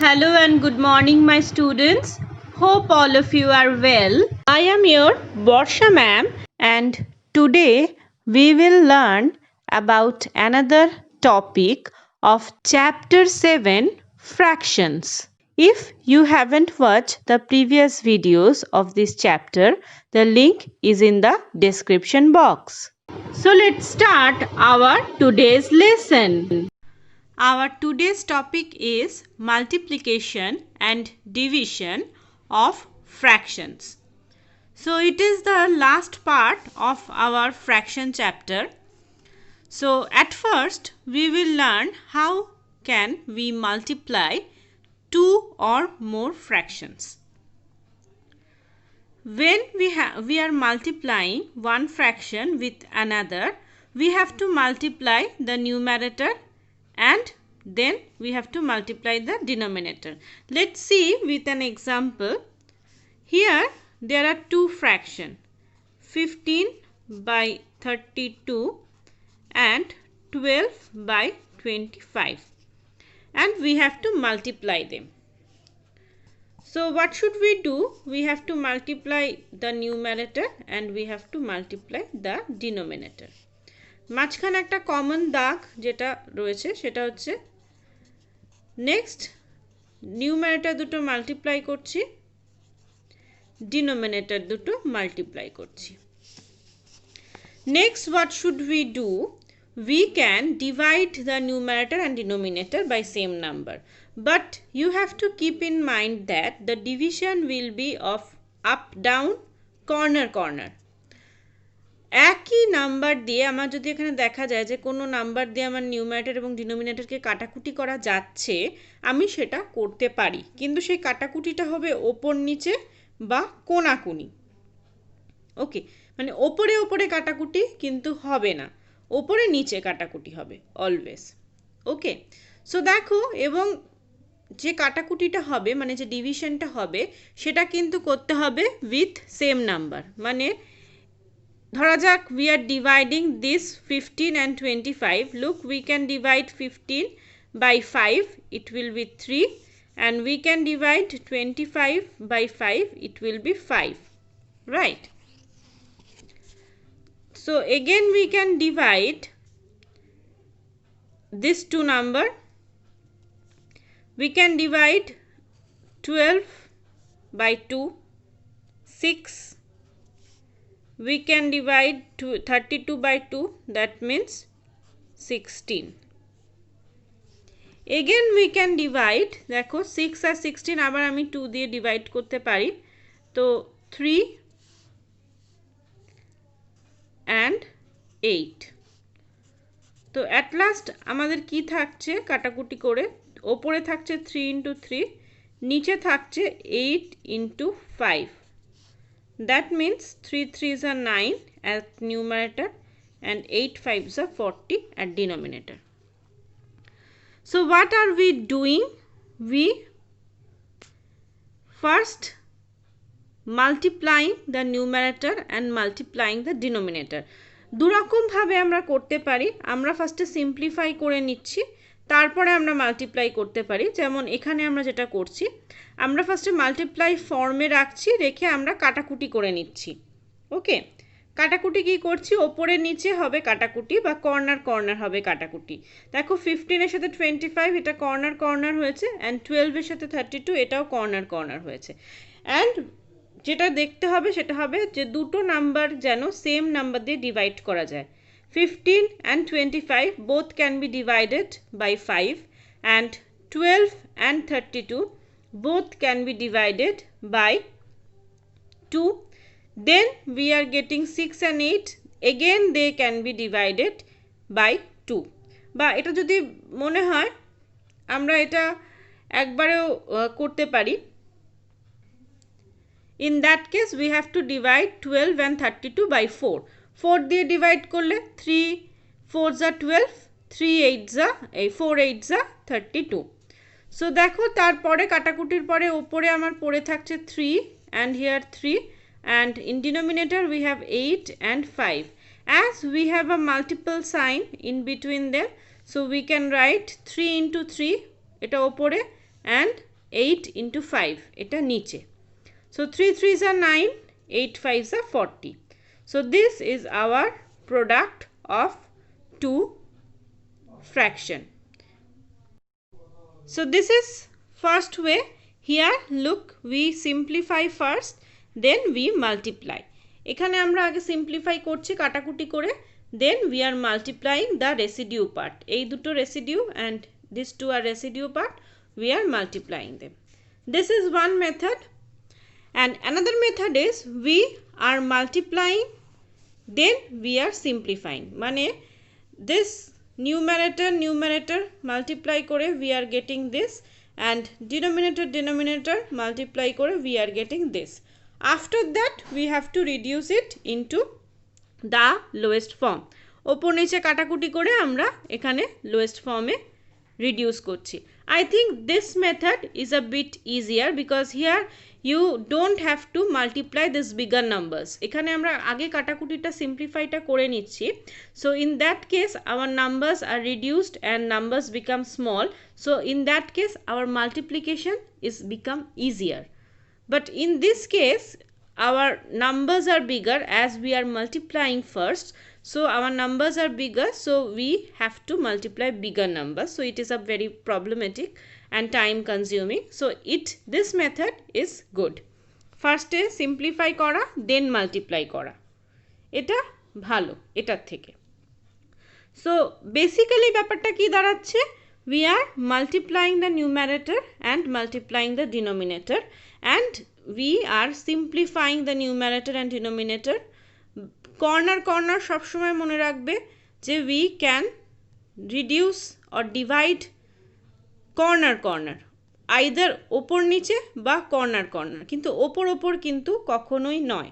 Hello and good morning, my students. Hope all of you are well. I am your Borsha ma'am, and today we will learn about another topic of chapter 7 fractions. If you haven't watched the previous videos of this chapter, the link is in the description box. So let's start our today's lesson. Our today's topic is multiplication and division of fractions. So it is the last part of our fraction chapter. So at first we will learn how can we multiply two or more fractions. When we are multiplying one fraction with another, we have to multiply the numerator and then we have to multiply the denominator. Let's see with an example. Here there are two fractions, 15 by 32 and 12 by 25, and we have to multiply them. So what should we do? We have to multiply the numerator and we have to multiply the denominator. মাঝখানে একটা common দাগ যেটা রয়েছে সেটা হচ্ছে next numerator দুটো multiply করছি, denominator দুটো মাল্টিপ্লাই করছি। Next what should we do? We can divide the numerator and denominator by same number, but you have to keep in mind that the division will be of up down corner corner. একই number দিয়ে আমার যদি এখানে দেখা যায় যে কোনো number দিয়ে আমার নিউমারেটর এবং ডিনোমিনেটরকে কাটাকুটি করা যাচ্ছে, আমি সেটা করতে পারি, কিন্তু সেই কাটাকুটিটা হবে ওপর নিচে বা কোনাকুনি। ওকে, মানে ওপরে ওপরে কাটাকুটি কিন্তু হবে না, ওপরে নিচে কাটাকুটি হবে অলওয়েজ। ওকে, সো দেখো, এবং যে কাটাকুটিটা হবে মানে যে ডিভিশনটা হবে সেটা কিন্তু করতে হবে উইথ সেম নাম্বার। মানে ধরা যাক we are dividing this 15 and 25. Look, we can divide 15 by 5, it will be 3, and we can divide 25 by 5, it will be 5, right? So again we can divide this two number. We can divide 12 by 2, 6. We can divide 32 by 2, that means 16. Again we can divide, দেখো 6 আর 16 আবার আমি 2 দিয়ে divide করতে পারি, তো 3 and 8. তো at last আমাদের কি থাকছে কাটাকুটি করে? ওপরে থাকছে 3 into 3, নিচে থাকছে 8 into 5. That means 3 3s are 9 at numerator and 8 5s are 40 at denominator. So what are we doing? We first multiplying the numerator and multiplying the denominator. দুরকম ভাবে আমরা করতে পারি। আমরা ফার্স্টে সিম্পলিফাই করে নিচ্ছি, তারপরে আমরা মাল্টিপ্লাই করতে পারি। যেমন এখানে আমরা যেটা করছি, আমরা ফার্স্টে মাল্টিপ্লাই ফর্মে রাখছি, রেখে আমরা কাটাকুটি করে নিচ্ছি। ওকে, কাটাকুটি কি করছি? ওপরে নিচে হবে কাটাকুটি বা কর্নার কর্নার হবে কাটাকুটি। দেখো 15 এর সাথে 25 এটা কর্নার কর্নার হয়েছে, অ্যান্ড 12 এর সাথে 32 এটাও কর্নার কর্নার হয়েছে। অ্যান্ড যেটা দেখতে হবে সেটা হবে যে দুটো নাম্বার যেন সেম নাম্বার দিয়ে ডিভাইড করা যায়। 15 and 25 both can be divided by 5, and 12 and 32 both can be divided by 2. Then we are getting 6 and 8, again they can be divided by 2. বা এটা যদি মনে হয় আমরা এটা একবারেও করতে পারি। In that case we have to divide 12 and 32 by 4. 4 দিয়ে ডিভাইড করলে 3 4s are 12, 3 8s are 4 8s are 32. So দেখো তারপরে কাটাকুটির পরে ওপরে আমার পড়ে থাকছে 3 and here 3, and in denominator we have 8 and 5. As we have a multiple sign in between them, so we can write 3 into 3 এটা ওপরে and 8 into 5 এটা নিচে, so 3 3s are 9, 8 5s are 40. So this is our product of two fraction. So this is first way. Here look, we simplify first, then we multiply. এখানে আমরা আগে simplify করছি কাটাকুটি করে, then we are multiplying the residue part. এই দুটো residue and these two are residue part, we are multiplying them. This is one method, and another method is we are multiplying, then we are simplifying. মানে this numerator multiply করে we are getting this, and denominator multiply করে we are getting this. After that we have to reduce it into the lowest form. ওপর নিচে কাটাকুটি করে আমরা এখানে lowest form এ reduce করছি. I think this method is a bit easier because here you don't have to multiply this bigger numbers. এখানে আমরা আগে কাটাকুটিটা সিম্পলিফাইটা করে নিচ্ছি, so in that case our numbers are reduced and numbers become small, so in that case our multiplication is become easier. But in this case our numbers are bigger as we are multiplying first, so our numbers are bigger, so we have to multiply bigger numbers, so it is a very problematic and time consuming. So this method is good. First simplify করা, then multiply করা, এটা ভালো এটার থেকে. So basically ব্যাপারটা কি দাঁড়াচ্ছে, we are multiplying the numerator and multiplying the denominator, and we are simplifying the numerator and denominator. corner সব সময় মনে রাখবে যে we can reduce or divide corner either ওপর নিচে বা corner, কিন্তু ওপর কিন্তু কখনোই নয়.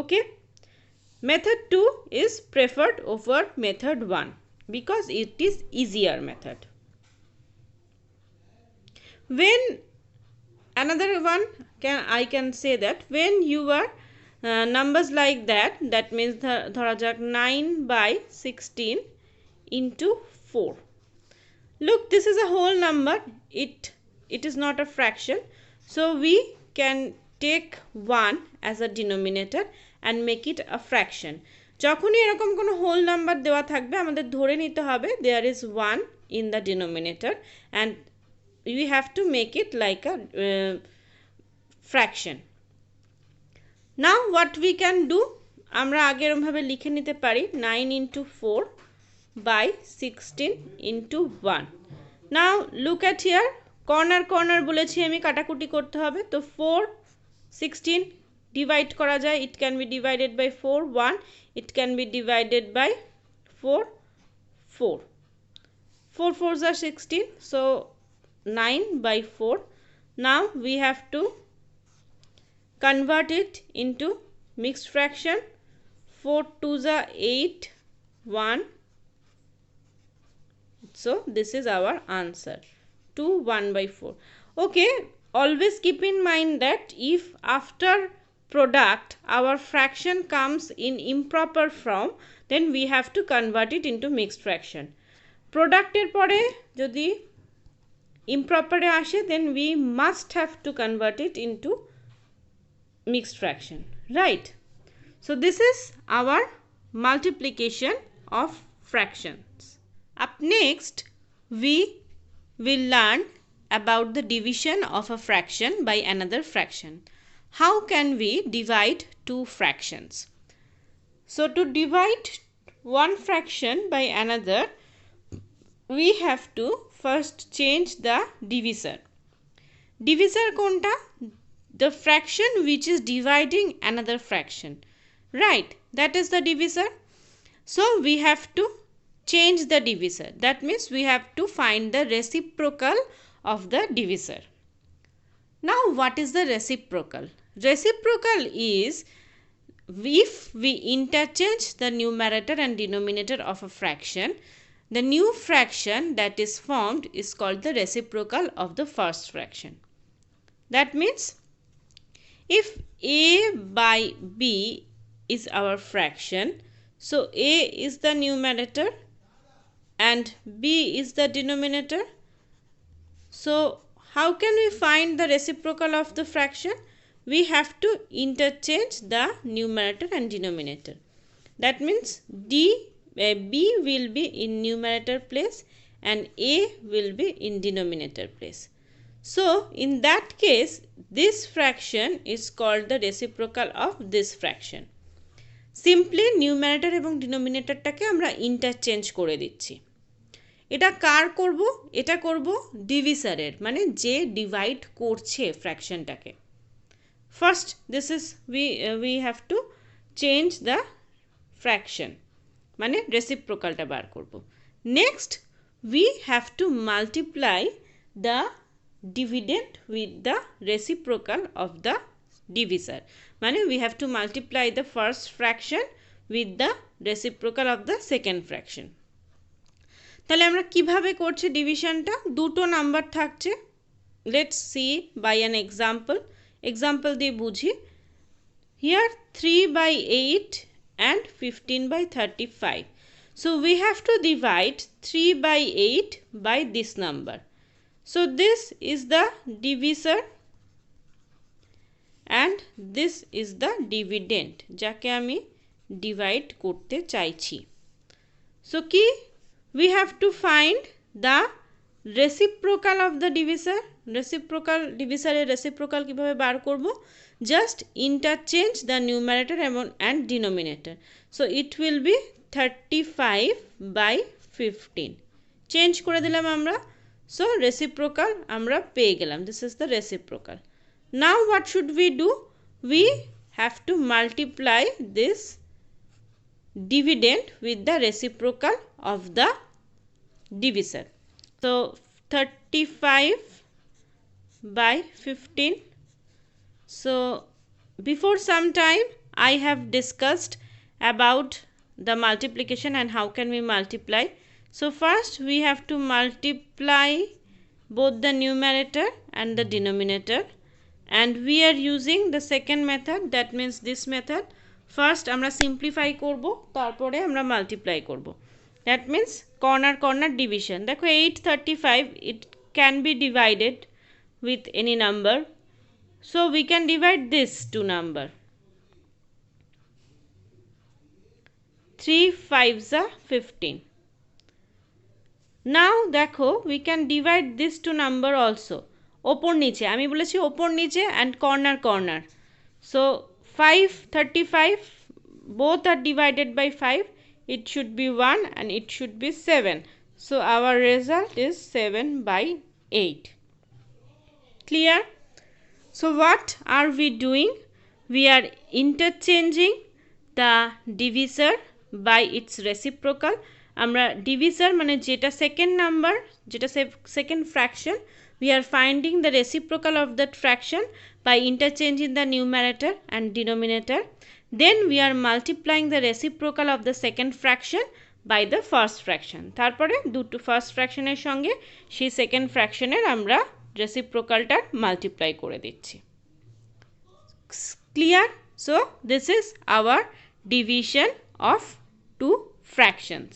Okay, method 2 is preferred over method 1 because it is easier method. When another one I can say that when you are numbers like that means ধরা যাক 9/16 into 4. Look, this is a whole number, it is not a fraction, so we can take 1 as a denominator and make it a fraction. যখনই এরকম কোনো whole number দেওয়া থাকবে আমাদের ধরে নিতে হবে there is 1 in the denominator and we have to make it like a fraction. Now what we can do, আমরা আগে এরকম ভাবে লিখে নিতে পারি 9 into 4 by 16 into 1. Now look at here, corner বলেছি আমি কাটাকুটি করতে হবে, তো 4 16 ডিভাইড করা যায়, it can be divided by 4 1, it can be divided by 4 4 4 4s are 16, so 9/4. Now we have to convert it into mixed fraction. 4 2s are 8 1, so this is our answer 2 1/4. Okay, always keep in mind that if after product our fraction comes in improper form, then we have to convert it into mixed fraction. Product এর পরে যদি improper এ আসে, then we must have to convert it into mixed fraction, right? So this is our multiplication of fractions. Up next we will learn about the division of a fraction by another fraction. How can we divide two fractions? So to divide one fraction by another, we have to first change the divisor. Divisor কোনটা? The fraction which is dividing another fraction, right? That is the divisor. So we have to change the divisor. That means we have to find the reciprocal of the divisor. Now what is the reciprocal? Reciprocal is if we interchange the numerator and denominator of a fraction, the new fraction that is formed is called the reciprocal of the first fraction. That means if a by b is our fraction, so a is the numerator and b is the denominator. So how can we find the reciprocal of the fraction? We have to interchange the numerator and denominator. That means b will be in numerator place and a will be in denominator place. So in that case, this fraction is called the reciprocal of this fraction. Simply numerator এবং denominatorটাকে আমরা interchange করে দিচ্ছি। এটা কার করব? এটা করব ডিভিসারের, মানে যে ডিভাইড করছে ফ্র্যাকশনটাকে। First this is we have to change the fraction, মানে রেসিপ্রোকালটা বার করব। Next we have to multiply the dividend with the reciprocal of the divisor, মানে we have to multiply the first fraction with the reciprocal of the second fraction. তাহলে আমরা কিভাবে করছি ডিভিশনটা? দুটো number থাকছে, let's see by an example দিয়ে বুঝি। Here 3/8 and 15/35. So we have to divide 3/8 by this number. So this is the divisor and this is the dividend যাকে আমি ডিভাইড করতে চাইছি। So কি? We have to find the reciprocal of the divisor. divisorের reciprocal কিভাবে বার করব? Just interchange the numerator and denominator. So it will be 35/15. Change করে দিলাম আমরা। So reciprocal আমরা পেয়ে গেলাম। This is the reciprocal. Now what should we do? We have to multiply this dividend with the reciprocal of the divisor. So 35/15. So before some time I have discussed about the multiplication and how can we multiply. So first we have to multiply both the numerator and the denominator, and we are using the second method, that means this method. First আমরা simplify করব, তারপরে আমরা multiply করব। That means corner division. দেখো 835 it can be divided with any number, so we can divide this two number. 3 5s are 15. Now দেখো we can divide this two number also. ওপর নিচে আমি বলেছি ওপর নিচে and corner. So 535 both are divided by 5. It should be 1 and it should be 7. So our result is 7/8. Clear? So what are we doing? We are interchanging the divisor by its reciprocal. আমরা divisor মানে যেটা second number, যেটা second fraction, we are finding the reciprocal of that fraction by interchanging the numerator and denominator. Then we are multiplying the reciprocal of the second fraction by the first fraction. তারপরে দুটো first ফ্র্যাকশনের সঙ্গে সেই second ফ্র্যাকশনের আমরা রেসিপ্রোকালটা multiply করে দিচ্ছি। Clear? So this is our division of two fractions.